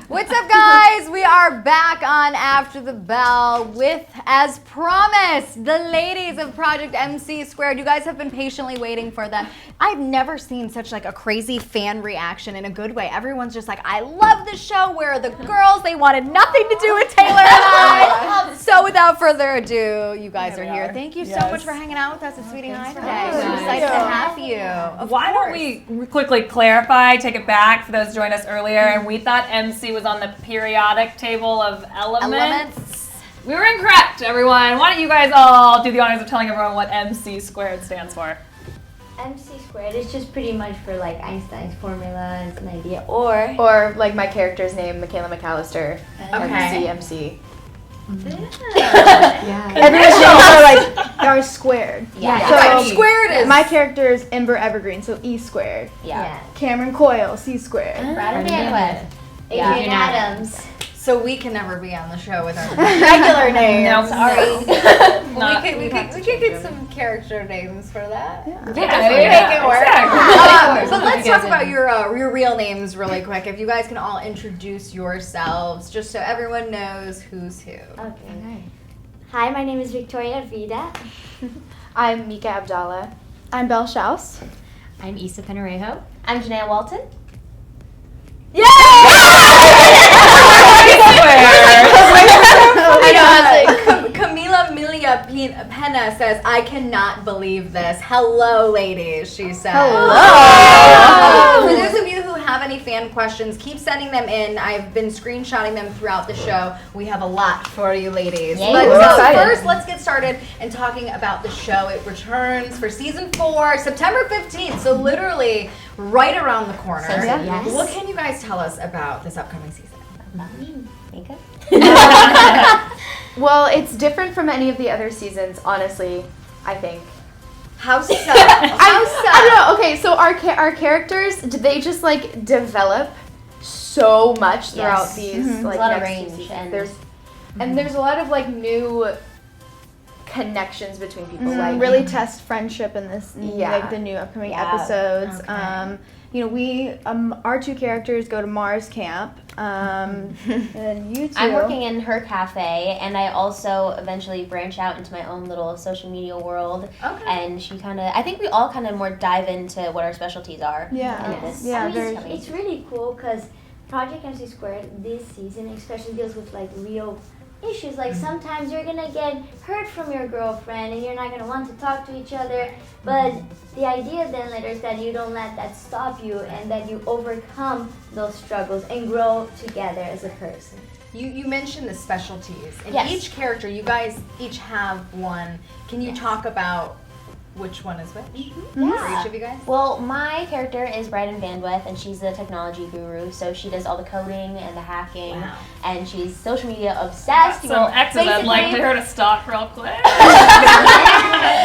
What's up, guys? We are back on After the Bell with, as promised, the ladies of Project MC2. You guys have been patiently waiting for them. I've never seen such like a crazy fan reaction in a good way. Everyone's just like, I love this show. Where are the girls? They wanted nothing to do with Taylor and I. So without further ado, you guys are here. Thank you so much for hanging out with us at SweetyHigh today. We're excited to have you. Why don't we quickly clarify, take it back for those who joined us earlier, and we thought MC was on the periodic table of elements. We were incorrect, everyone. Why don't you guys all do the honors of telling everyone what MC squared stands for? MC squared is just pretty much for like Einstein's formula as an idea, or like my character's name, Michaela McAllister. MC. Yeah. Everyone's names are like are squared. Yeah. So squared is my character is Ember Evergreen, so E squared. yeah. Cameron Coyle, C squared. Brad Van Adrian Adams. So we can never be on the show with our Regular name. No, sorry. We could get some character names for that. Yeah, Make it work. Exactly. But let's talk about your real names really quick. If you guys can all introduce yourselves, just so everyone knows who's who. Okay. Hi, my name is Victoria Vida. I'm Mika Abdallah. I'm Belle Schaus. I'm Issa Penarejo. I'm Janaea Walton. Camila Milia Pena says, I cannot believe this. Hello, ladies, she says. Hello. For those of you who have any fan questions, keep sending them in. I've been screenshotting them throughout the show. We have a lot for you, ladies. Yay. But first, let's get started and talking about the show. It returns for season 4, September 15th, so literally right around the corner. Yes. What can you guys tell us about this upcoming season? Makeup? Well, it's different from any of the other seasons, honestly, I think. How so? I don't know. Okay, so our characters, they just like develop so much throughout these like a lot of next 2 range, seasons. There's a lot of like new connections between people. Like Really test friendship in this, Yeah. like the new upcoming episodes. Okay. You know, we our 2 characters go to Mars camp, and you two. I'm working in her cafe, and I also eventually branch out into my own little social media world. Okay. And I think we all kind of more dive into what our specialties are. Yeah. in this. Yeah, I mean, very. it's really cool because Project MC Squared this season especially deals with like real issues. Like sometimes you're gonna get hurt from your girlfriend and you're not gonna want to talk to each other, but the idea then later is that you don't let that stop you and that you overcome those struggles and grow together as a person. You mentioned the specialties. And Yes. each character, you guys each have one. Can you talk about which one is which for Yeah. each of you guys? Well, my character is Bryden Bandwidth, and she's the technology guru. So she does all the coding and the hacking, Wow. and she's social media obsessed. Some X's I'd like to her to stalk real quick.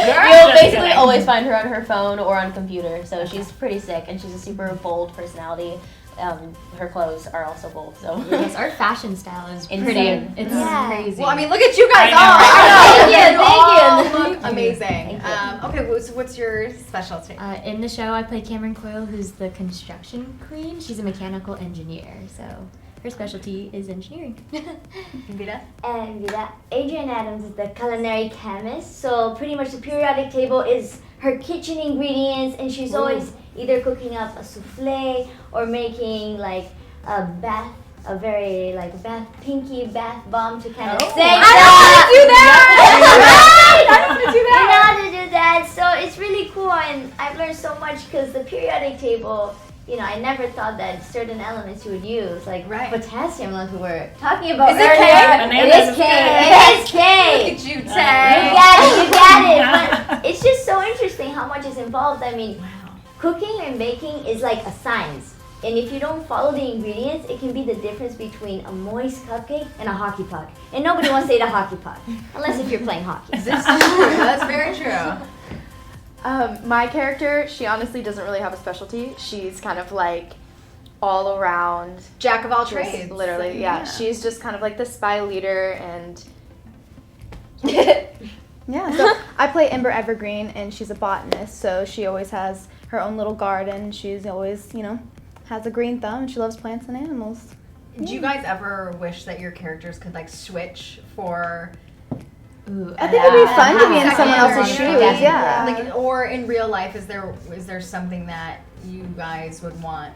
You'll basically always find her on her phone or on a computer. So she's pretty sick, and she's a super bold personality. Her clothes are also bold. So Yes, our fashion style is Insane. pretty. It's Yeah. crazy. Well, I mean, look at you guys I all. know, right? You all Thank you. look amazing. Thank Okay, so what's your specialty? In the show, I play Cameron Coyle, who's the construction queen. She's a mechanical engineer, so her specialty is engineering. Vida? And Vida, Adrian Adams is the culinary chemist. So pretty much the periodic table is her kitchen ingredients, and she's always either cooking up a souffle or making like a very pinky bath bomb to kind of say I don't want to do that! I don't want to do that. You know how to do that. So it's really cool, and I've learned so much because the periodic table, you know, I never thought that certain elements you would use, like potassium, like we were talking about Is it earlier. K? It is K. It is K. Look at you, You Tay. got it. But it's just so interesting how much is involved. I mean, cooking and baking is like a science. And if you don't follow the ingredients, it can be the difference between a moist cupcake and a hockey puck. And nobody wants to eat a hockey puck, unless if you're playing hockey. This is true. That's very true. My character, she honestly doesn't really have a specialty. She's kind of like all around. Jack of all Just trades. literally, yeah. She's just kind of like the spy leader and. Yeah, so I play Ember Evergreen, and she's a botanist, so she always has her own little garden. She's always, has a green thumb, and she loves plants and animals. Do you guys ever wish that your characters could like switch for? Ooh, I think it'd be fun to be in Yeah. someone else's shoes, yeah. Like, or in real life, is there something that you guys would want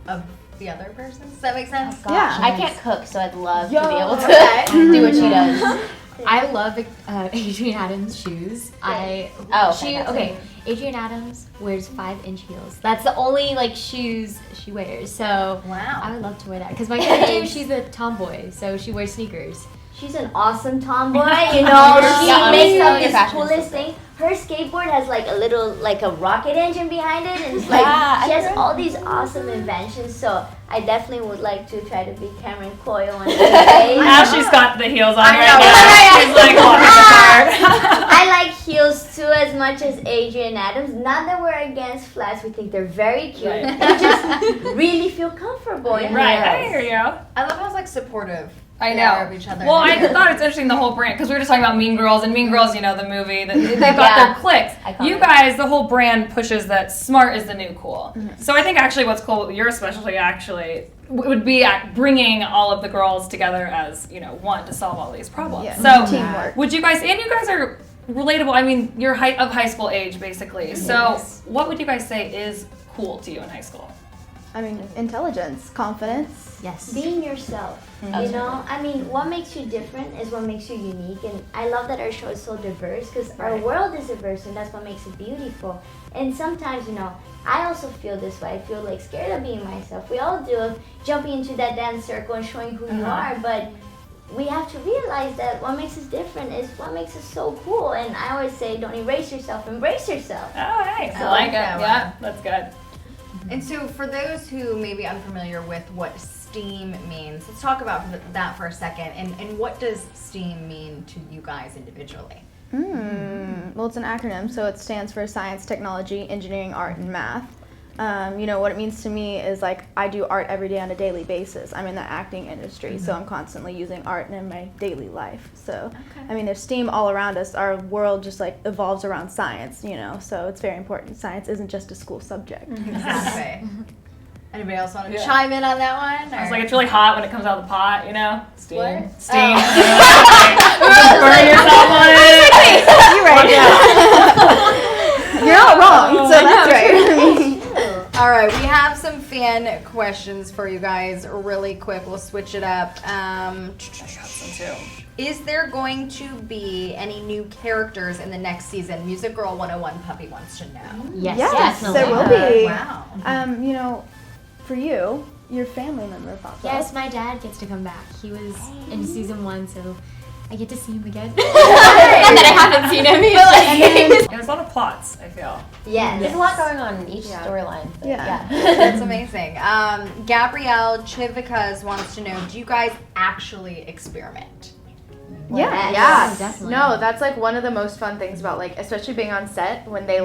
of the other person? Does that make sense? Gosh, Yeah. I can't cook, so I'd love to Yo. be able to Okay. do what she does. I love Adrienne Adams' shoes. Okay. Adrienne Adams wears 5-inch heels. That's the only shoes she wears. So Wow. I would love to wear that because my character, she's a tomboy, so she wears sneakers. She's an awesome tomboy, you know. She Yeah, makes honestly, up your this fashion coolest sense. thing. Her skateboard has a little a rocket engine behind it, and it's she has all these awesome inventions. So I definitely would like to try to be Cameron Coyle one day. Ashley's got the heels on I right know. now. She's like walking apart. I like heels too as much as Adrienne Adams. Not that we're against flats, we think they're very cute. Right. They just really feel comfortable in Right, I heels. hear you. I love how supportive. I they know. are of each other. Well, I thought it's interesting the whole brand because we were just talking about Mean Girls and Mean Girls, the movie. They've got their clicks. Iconic. You guys, the whole brand pushes that smart is the new cool. So I think actually what's cool with your specialty actually would be bringing all of the girls together as one to solve all these problems. Yeah, So teamwork. would you guys are relatable. I mean, you're of high school age basically. So what would you guys say is cool to you in high school? I mean, intelligence, confidence. Yes. Being yourself, you know. I mean, what makes you different is what makes you unique, and I love that our show is so diverse because our world is diverse, and that's what makes it beautiful. And sometimes, I also feel this way. I feel scared of being myself. We all do, of jumping into that dance circle and showing who you are, but we have to realize that what makes us different is what makes us so cool. And I always say, don't erase yourself, embrace yourself. All right, I like it. that one. Yeah, that's good. And so for those who may be unfamiliar with what STEAM means, let's talk about that for a second. And what does STEAM mean to you guys individually? Well, it's an acronym, so it stands for Science, Technology, Engineering, Art, and Math. What it means to me is I do art every day on a daily basis. I'm in the acting industry, so I'm constantly using art in my daily life. So, I mean, there's STEAM all around us. Our world just evolves around science, so it's very important. Science isn't just a school subject. Exactly. Anybody else want to chime in on that one? It's or- it's really hot when it comes out of the pot, Steam. What? Steam. Burn yourself on it. You're right. You're not wrong, so that's right. All right, we have some fan questions for you guys really quick. We'll switch it up. Is there going to be any new characters in the next season? Music Girl 101 Puppy wants to know. Yes, Yes, definitely. there will be. Wow. For you, your family member pops up. Yes, my dad gets to come back. He was in season 1, so I get to see him again. And then I haven't seen him. There's a lot of plots, I feel. Yes. There's a lot going on in each storyline. but Yeah. That's amazing. Gabrielle Chivikas wants to know, do you guys actually experiment? Yeah. Yeah. definitely. No, that's one of the most fun things about especially being on set when they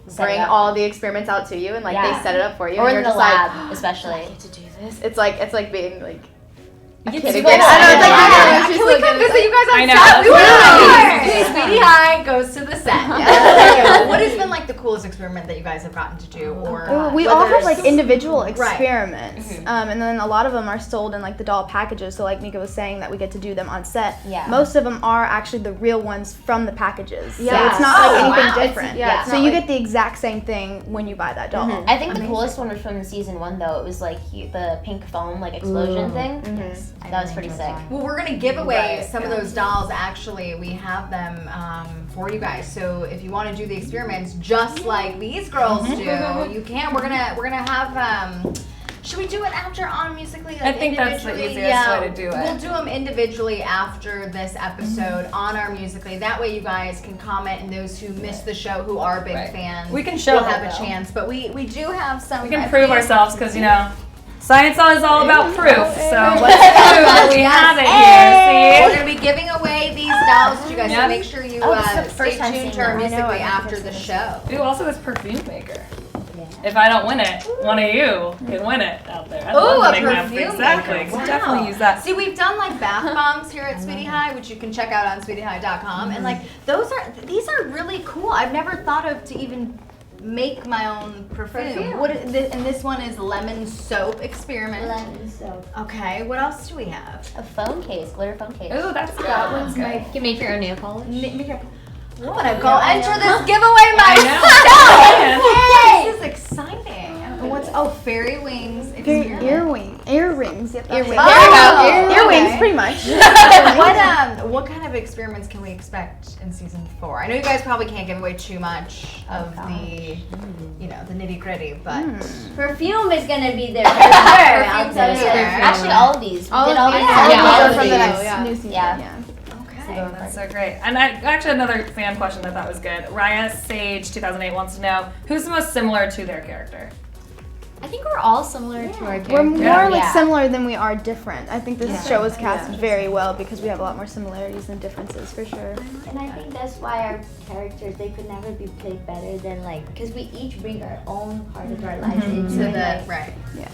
Set bring it up. all the experiments out to you and Yeah. they set it up for you Or and in you're the just lab, especially. I get to do this. It's like being a get kid to again. go I know, it's on. like, Can we come visit you guys on I know, set? that's We what want I'm to. thinking. SweetyHigh goes to the set. What has been the coolest experiment that you guys have gotten to do? Or We all whether have it's- individual Right. experiments, and then a lot of them are sold in the doll packages. So like Mika was saying, that we get to do them on set. Yeah. Most of them are actually the real ones from the packages. So Yeah. it's not Oh, anything wow. different. It's So not you get the exact same thing when you buy that doll. I think the coolest one was from season 1 though. It was the pink foam explosion thing. Yes, I That was really pretty enjoyed sick. that. Well, we're gonna give away some of those dolls. Actually, we have them for you guys. So if you want to do the experiments just like these girls do, you can. We're gonna have. Should we do it after on Musically? I think that's the individually? easiest way to do it. We'll do them individually after this episode on our Musically. That way, you guys can comment, and those who missed the show, who are big Right. fans, We can show will them, have a though. chance. But we do have some. We can prove ourselves because Science is all about proof, so let's prove that we have it here. We're going to be giving away these dolls to you guys, so make sure you this is the stay first time tuned seeing to our them. Music I know, Week I after think the it's show. See? Ooh, also this perfume maker. If I don't win it, one of you can win it out there. I'd love Ooh, to a make my- perfume Exactly. maker. Could definitely use that. See, we've done like bath bombs here at SweetyHigh, which you can check out on SweetyHigh.com, and like these are really cool. I've never thought of to even make my own perfume. And this one is lemon soap experiment. Lemon soap. Okay, what else do we have? A phone case, glitter phone case. Ooh, that's good. That one's Okay. You can make your own nail polish. I'm gonna go enter this giveaway myself. This is exciting. And what's fairy wings? experiment. Earrings. Yep. Earrings. Oh, There you go. Earwings, okay. pretty much. What kind of experiments can we expect in season 4? I know you guys probably can't give away too much of the, the nitty gritty, but Perfume is gonna be there for sure. I'll Perfume's tell gonna you be there. that. Actually, all of these. We did all these. All Yeah, all of of these are from the these. next new season. Yeah. okay. That's so great. And actually another fan question that was good. Raya Sage 2008 wants to know who's the most similar to their character. I think we're all similar to our We're characters. more like Yeah. similar than we are different. I think this show is cast very well because we have a lot more similarities than differences for sure. And I think that's why our characters, they could never be played better than because we each bring our own part of our lives into it. Right. Yeah.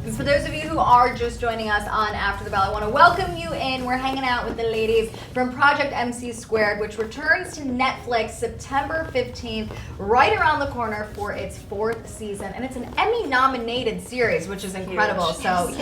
And for those of you who are just joining us on After the Bell, I want to welcome you in. We're hanging out with the ladies from Project MC2, which returns to Netflix September 15th, right around the corner for its 4th season. And it's an Emmy-nominated series, which is incredible. So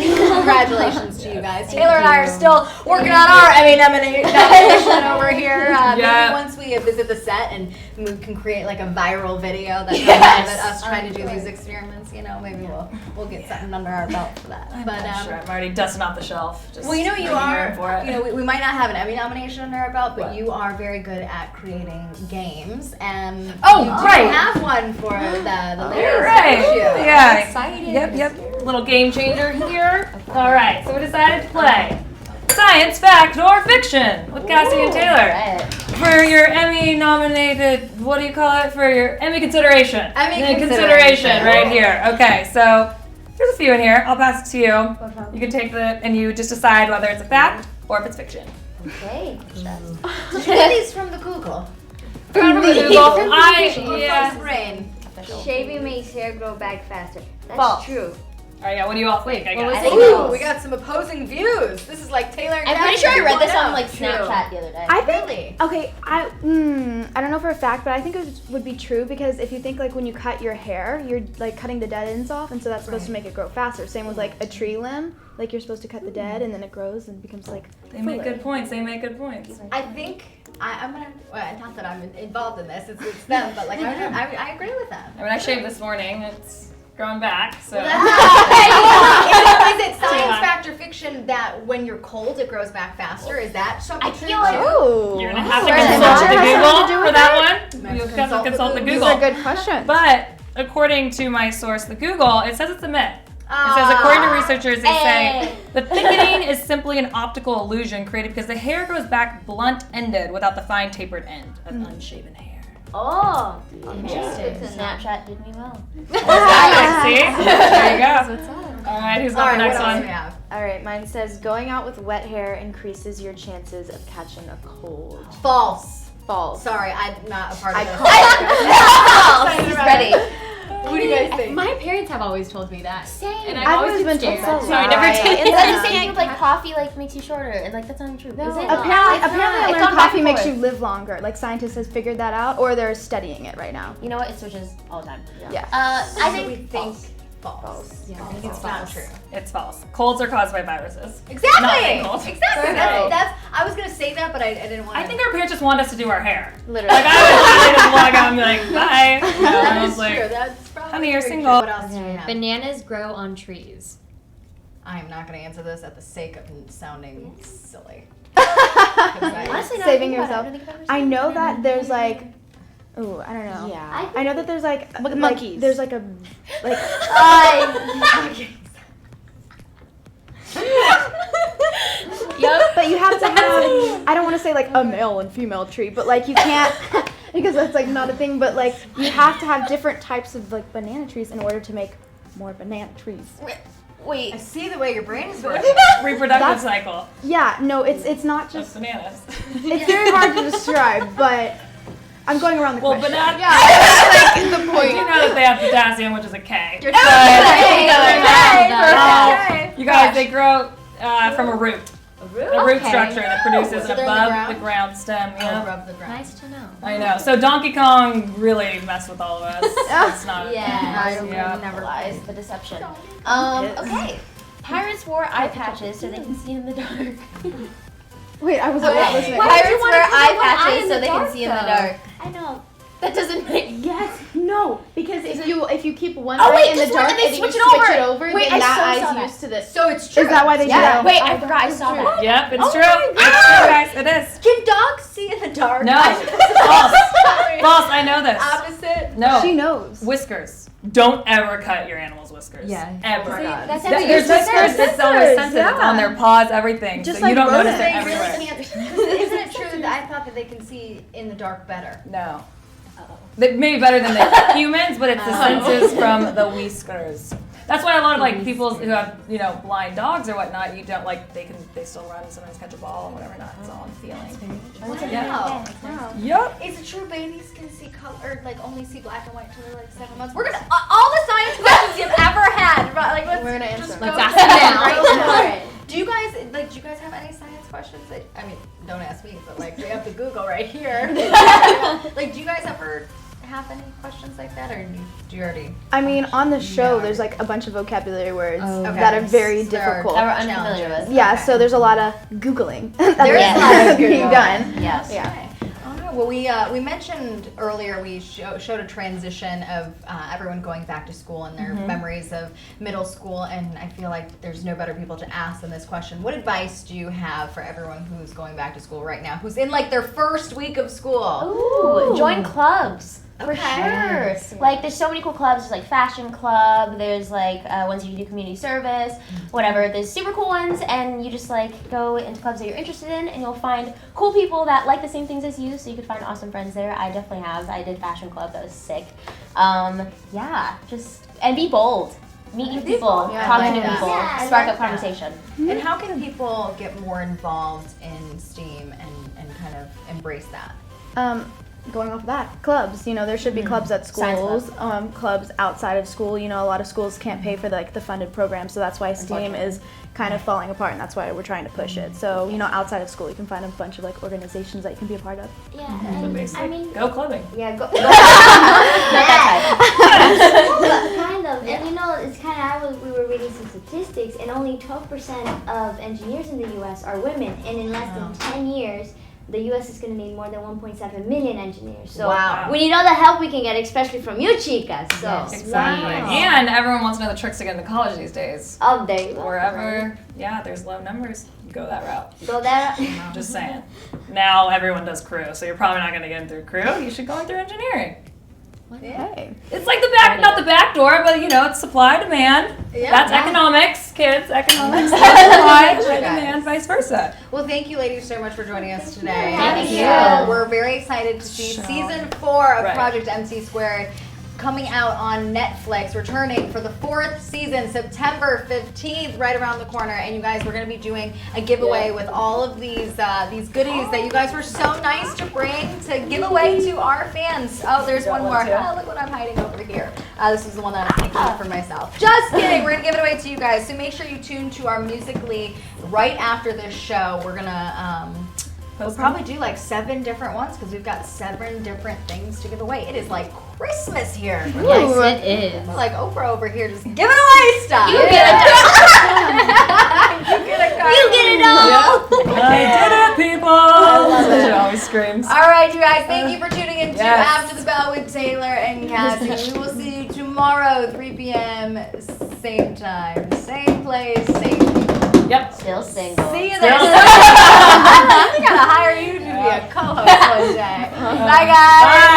congratulations to you guys. Taylor and I are still working on our Emmy nomination over here. Maybe once we visit the set and we can create like a viral video that comes of us trying to do these experiments, maybe we'll get something under our belt for that. I'm sure I'm already dusting off the shelf. Just Well, you here are, for it. we might not have an Emmy nomination under our belt, but you are very good at creating games, and you right. have one for the ladies. You're right. don't you? Yeah. Excited. Yep. Little game changer here. All right. So we decided to play Science, Fact, or Fiction with Cassie and Taylor. Right. For your Emmy-nominated, what do you call it? For your Emmy consideration. Emmy consideration right here. Okay, so there's a few in here. I'll pass it to you. You can take and you just decide whether it's a fact or if it's fiction. Okay. Did you get these from the Google? From Google. Brain. Shaving makes hair grow back faster. That's False. true. All right, yeah. What do you all think? I what guess. was it? Ooh, we got some opposing views. This is like Taylor and I'm pretty Cassie sure I read this 2.0. on Snapchat the other day. I think, Really? okay, I don't know for a fact, but I think it would be true because if you think like when you cut your hair, you're like cutting the dead ends off, and so that's supposed to make it grow faster. Same with like a tree limb, like you're supposed to cut the dead and then it grows and becomes like They make fuller. good points. They make good points. I think I'm gonna. Well, not that I'm involved in this. It's them, but like I agree with them. I mean, I shaved this morning. It's growing back, so. Is it science, fact, or fiction that when you're cold it grows back faster? Is that something true? Oh, You're gonna have to Does consult the it have something to do Google with for that one. Maybe You have to consult the These Google. are good questions. But according to my source, the Google, it says it's a myth. It says, according to researchers, they say the thickening is simply an optical illusion created because the hair grows back blunt-ended without the fine tapered end of unshaven hair. Oh. Interesting. Snapchat did me well. Exactly. See? There you go. All right, who's got the next what else do one? we have? All right, mine says going out with wet hair increases your chances of catching a cold. False. False. Sorry, I'm not a part of this. She's ready. What do you guys think? My parents have always told me that. Same. And I've I've always always been been told scared. that So I too. never Right. did It's like the that. same thing with like coffee makes you shorter, and like that's not true. Is it? Apparently, It's I gone learned back coffee and makes forth. you live longer. Like scientists have figured that out, or they're studying it right now. You know what? It switches all the time. Yeah. I So we think think false. false. Yeah, I think It's not true. It's false. Colds are caused by viruses. Exactly. Nothing cold. Exactly. So- That's. I was gonna say that, but I didn't want to. I think our parents just want us to do our hair. Literally. Like, I would literally just walk out and be like, bye. You know, that I is was like, true. That's probably honey, you're very single. true. What else do we have? Bananas grow on trees. I am not going to answer this at the sake of sounding silly. Honestly, now Saving I think about it, yourself. I don't think I've ever I seen know it. that there's like, ooh, I don't know. Yeah. I know that there's like monkeys. There's like a like. But you have to have. I don't want to say like a male and female tree, but like you can't because that's like not a thing. But like you have to have different types of like banana trees in order to make more banana trees. Wait. I see the way your brain is working. Reproductive cycle. Yeah, no, it's not That's just. bananas. It's very hard to describe, but I'm going around the Well, question. banana. That's like the You point. know that they have potassium, which is a K. You're You guys, they grow from a root. A root Okay. structure that produces So an they're in the above ground? the ground stem. Yeah. Above the ground. Nice to know. I know. So Donkey Kong really messed with all of us. It's not. Yeah. Never Lies, the deception. Okay. Pirates wore eye patches so they can see in the dark. Wait, I wasn't listening. Pirates wear eye eye patches in so the they can dark, see in the though? dark. I know. That doesn't make. Yes, no, because if you keep one Oh, eye wait, in the just dark when they and then switch you it switch over. it over, Wait, then I that so eye's saw that. used to this. So it's true. Is that why they do that? Wait, I forgot. I saw that. Yep, it's Oh true. my It's true, guys. It is. Can dogs see in the dark? No. False. False. I know this. Opposite. No. She knows. Whiskers. Don't ever cut your animal's whiskers. Yeah. Ever. That's There's whiskers. It's on their senses. It's on their paws. Everything. Just so you like don't notice it rodents. They everywhere. really can't. Isn't it true that I thought that they can see in the dark better? No. They maybe better than the humans, but it's the senses from the whiskers. That's why a lot of like people who have blind dogs or whatnot, you don't like they still run and sometimes catch a ball and whatever not. It's all in feeling. Wow. Yep. Is it true babies can see color, like only see black and white until they're like 7 months? We're gonna all the science questions you've ever had. Like We're gonna answer just them. go Let's through ask them them now. right now. Do you guys have any science questions? I mean, don't ask me, but like we have the Google right here. Like, do you guys ever have any questions like that, or do you already? I mean, on the show, Yeah. there's like a bunch of vocabulary words Okay. that are very So they're difficult. That we're unfamiliar with. Yeah, Okay. so there's a lot of Googling There's that a lot of being Googling. done. Yes. Yeah. Well, we mentioned earlier we showed a transition of everyone going back to school and their memories of middle school, and I feel like there's no better people to ask than this question. What advice do you have for everyone who's going back to school right now, who's in like their first week of school? Ooh, join clubs. For Okay. sure. Like, there's so many cool clubs. There's like fashion club. There's like ones you do community service, whatever. There's super cool ones, and you just like go into clubs that you're interested in, and you'll find cool people that like the same things as you. So you could find awesome friends there. I definitely have. I did fashion club. That was sick. Yeah, and be bold. Meet new people. Yeah, Talk I to new like that. people. Yeah, I Spark like up conversation. And how can people get more involved in STEAM and kind of embrace that? Going off of that, clubs. There should be clubs at schools, clubs outside of school. A lot of schools can't pay for the funded programs, so that's why STEAM is kind of falling apart, and that's why we're trying to push it. So outside of school, you can find a bunch of like organizations that you can be a part of. Yeah, So and basically, I mean, go clubbing. yeah, go. Not that Kind of, and it's kind of, we were reading some statistics, and only 12% of engineers in the U.S. are women, and in less than 10 years, the U.S. is going to need more than 1.7 million engineers. So Wow. we need all the help we can get, especially from you, chicas. So Exactly. And everyone wants to know the tricks to get into college these days. oh, there you go. Wherever, there's low numbers, go that route. Go there. Just saying. Now everyone does crew, so you're probably not going to get in through crew. You should go in through engineering. Hey. It's like not the back door, but it's supply, demand. Yeah. That's economics, kids. Economics, supply, demand, vice versa. Well, thank you, ladies, so much for joining us today. Thank you. We're very excited to see season 4 of Right. Project MC Squared coming out on Netflix, returning for the 4th season, September 15th, right around the corner. And you guys, we're going to be doing a giveaway with all of these goodies that you guys were so nice to bring to give away to our fans. Oh, there's one more. Oh, look what I'm hiding over here. This is the one that I'm keeping for myself. Just kidding. We're going to give it away to you guys. So make sure you tune to our Musical.ly right after this show. We're going to... We'll probably do like 7 different ones because we've got 7 different things to give away. It is like Christmas here. Yes, it is. Like Oprah over here just giving away stuff. You get a You get a card. You get it all. I did it, people! That's what she always screams. All right, you guys, thank you for tuning in to Yes. After the Bell with Taylor and Cassie. We will see you tomorrow, 3 p.m., same time, same place, same people. Yep. Still single. See you there. I gotta hire you to be a co-host one day. Bye, guys. Bye.